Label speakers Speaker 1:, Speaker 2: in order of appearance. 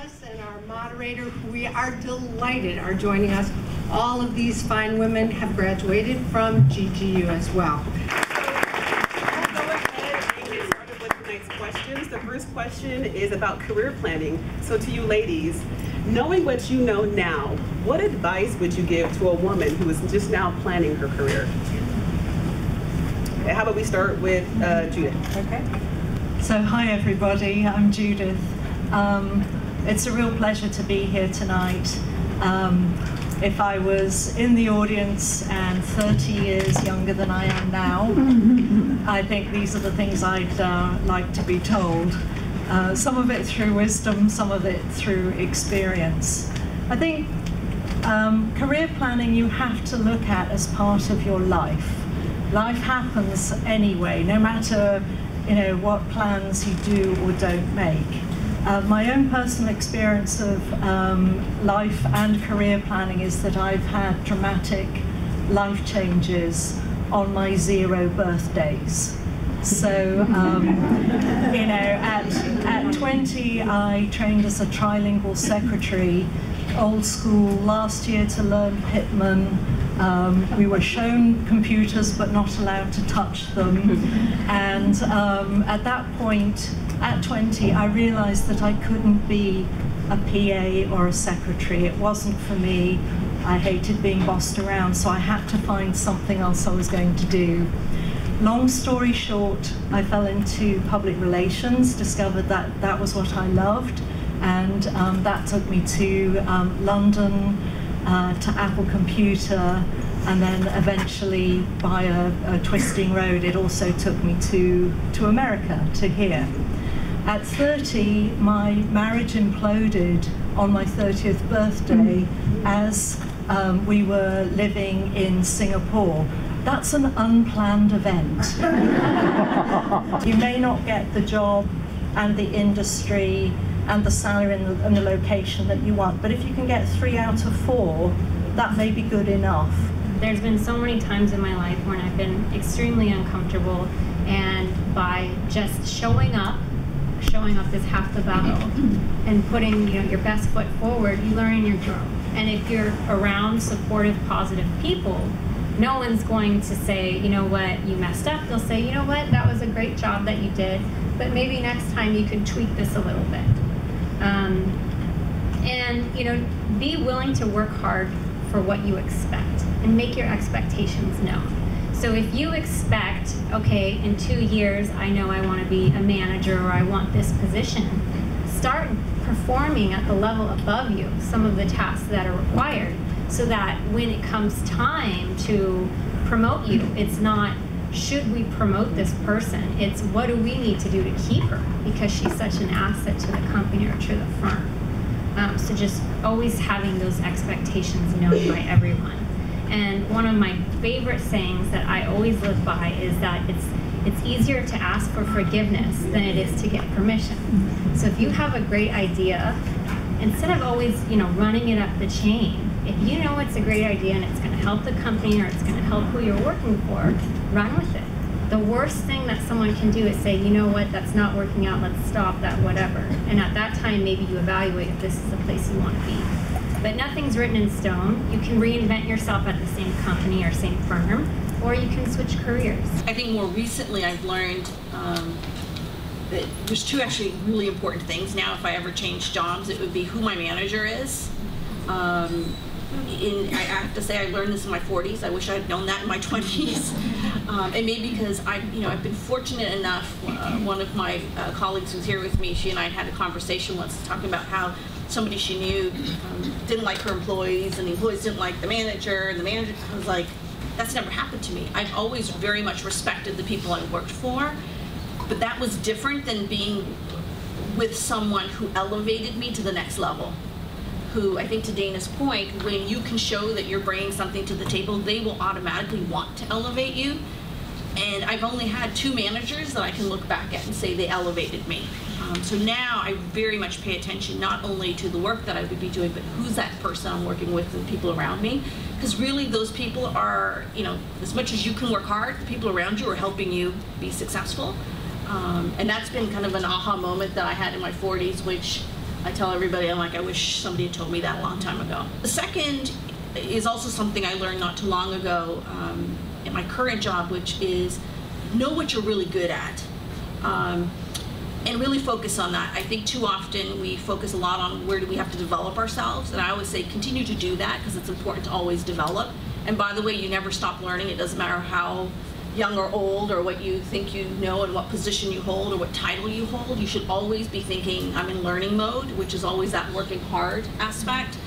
Speaker 1: us and our moderator, who we are delighted are joining us. All of these fine women have graduated from GGU as well.
Speaker 2: So we'll go ahead and get started with tonight's questions. The first question is about career planning. So to you ladies, knowing what you know now, what advice would you give to a woman who is just now planning her career? How about we start with Judith?
Speaker 3: Okay. So hi everybody, I'm Judith. It's a real pleasure to be here tonight. If I was in the audience and 30 years younger than I am now, I think these are the things I'd like to be told. Some of it through wisdom, some of it through experience. I think career planning you have to look at as part of your life. Life happens anyway, no matter what plans you do or don't make. My own personal experience of life and career planning is that I've had dramatic life changes on my 0 birthdays. So, at 20, I trained as a trilingual secretary, old school, last year to learn Pitman. We were shown computers but not allowed to touch them. And at that point, at 20, I realized that I couldn't be a PA or a secretary. It wasn't for me. I hated being bossed around, so I had to find something else I was going to do. Long story short, I fell into public relations, discovered that that was what I loved, and that took me to London, to Apple Computer, and then eventually by a twisting road it also took me to America, to here. At 30, my marriage imploded on my 30th birthday as we were living in Singapore. That's an unplanned event. You may not get the job and the industry and the salary and the location that you want, but if you can get 3 out of 4, that may be good enough.
Speaker 4: There's been so many times in my life when I've been extremely uncomfortable, and by just showing up is half the battle, and putting your best foot forward, you learn and you grow. And if you're around supportive, positive people, no one's going to say, you know what, you messed up. They'll say, you know what, that was a great job that you did, but maybe next time you could tweak this a little bit. And be willing to work hard for what you expect and make your expectations known. So if you expect, okay, in 2 years I know I want to be a manager or I want this position, start performing at the level above you some of the tasks that are required, so that when it comes time to promote you, it's not, should we promote this person? It's, what do we need to do to keep her because she's such an asset to the company or to the firm. So just always having those expectations known by everyone. And one of my favorite sayings that I always live by is that it's easier to ask for forgiveness than it is to get permission. So if you have a great idea, instead of always running it up the chain, if you know it's a great idea and it's going to help the company or it's going to help who you're working for, run with it. The worst thing that someone can do is say, you know what, that's not working out, let's stop that, whatever. And at that time, maybe you evaluate if this is the place you want to be. But nothing's written in stone. You can reinvent yourself at the same company or same firm, or you can switch careers.
Speaker 5: I think more recently I've learned that there's 2 actually really important things. Now, if I ever change jobs, it would be who my manager is. I have to say I learned this in my 40s. I wish I had known that in my 20s. And maybe because I've been fortunate enough, one of my colleagues who's here with me, she and I had a conversation once talking about how somebody she knew didn't like her employees, and the employees didn't like the manager, and the manager, I was like, that's never happened to me. I've always very much respected the people I worked for, but that was different than being with someone who elevated me to the next level. Who, I think to Dana's point, when you can show that you're bringing something to the table, they will automatically want to elevate you. And I've only had 2 managers that I can look back at and say they elevated me. So now I very much pay attention not only to the work that I would be doing, but who's that person I'm working with and the people around me. Because really those people are, as much as you can work hard, the people around you are helping you be successful. And that's been kind of an aha moment that I had in my 40s, which I tell everybody, I'm like, I wish somebody had told me that a long time ago. The second is also something I learned not too long ago in my current job, which is know what you're really good at. And really focus on that. I think too often we focus a lot on where do we have to develop ourselves, and I always say continue to do that because it's important to always develop. And by the way, you never stop learning. It doesn't matter how young or old or what you think you know and what position you hold or what title you hold. You should always be thinking, I'm in learning mode, which is always that working hard aspect.